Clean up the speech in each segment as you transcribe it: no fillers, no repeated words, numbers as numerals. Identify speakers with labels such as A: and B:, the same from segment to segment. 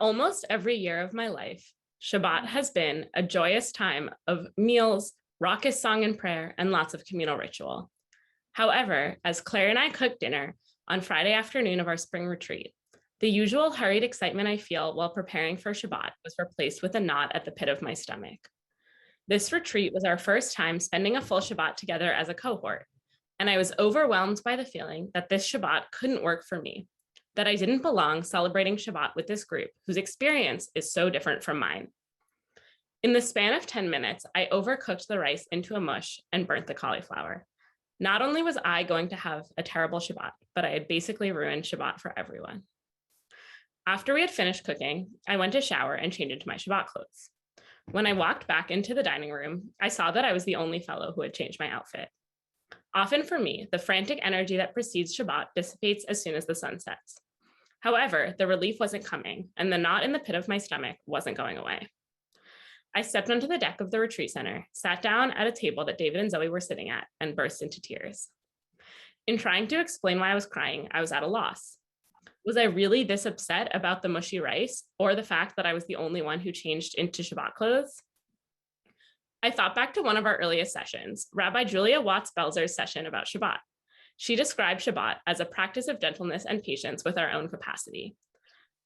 A: almost every year of my life, Shabbat has been a joyous time of meals, raucous song and prayer, and lots of communal ritual. However, as Claire and I cooked dinner on Friday afternoon of our spring retreat, the usual hurried excitement I feel while preparing for Shabbat was replaced with a knot at the pit of my stomach. This retreat was our first time spending a full Shabbat together as a cohort, and I was overwhelmed by the feeling that this Shabbat couldn't work for me, that I didn't belong celebrating Shabbat with this group whose experience is so different from mine. In the span of 10 minutes, I overcooked the rice into a mush and burnt the cauliflower. Not only was I going to have a terrible Shabbat, but I had basically ruined Shabbat for everyone. After we had finished cooking, I went to shower and changed into my Shabbat clothes. When I walked back into the dining room, I saw that I was the only fellow who had changed my outfit. Often for me, the frantic energy that precedes Shabbat dissipates as soon as the sun sets. However, the relief wasn't coming, and the knot in the pit of my stomach wasn't going away. I stepped onto the deck of the retreat center, sat down at a table that David and Zoe were sitting at, and burst into tears. In trying to explain why I was crying, I was at a loss. Was I really this upset about the mushy rice, or the fact that I was the only one who changed into Shabbat clothes? I thought back to one of our earliest sessions, Rabbi Julia Watts-Belzer's session about Shabbat. She described Shabbat as a practice of gentleness and patience with our own capacity.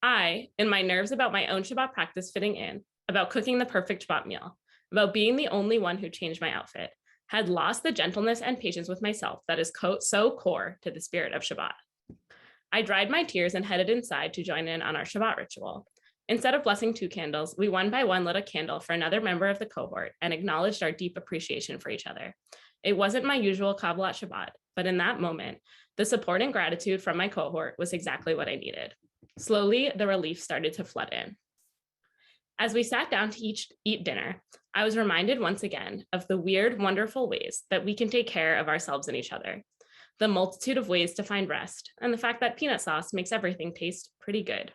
A: I, in my nerves about my own Shabbat practice fitting in, about cooking the perfect Shabbat meal, about being the only one who changed my outfit, had lost the gentleness and patience with myself that is so core to the spirit of Shabbat. I dried my tears and headed inside to join in on our Shabbat ritual. Instead of blessing 2 candles, we one by one lit a candle for another member of the cohort and acknowledged our deep appreciation for each other. It wasn't my usual Kabbalat Shabbat, but in that moment, the support and gratitude from my cohort was exactly what I needed. Slowly, the relief started to flood in. As we sat down to eat dinner, I was reminded once again of the weird, wonderful ways that we can take care of ourselves and each other, the multitude of ways to find rest, and the fact that peanut sauce makes everything taste pretty good.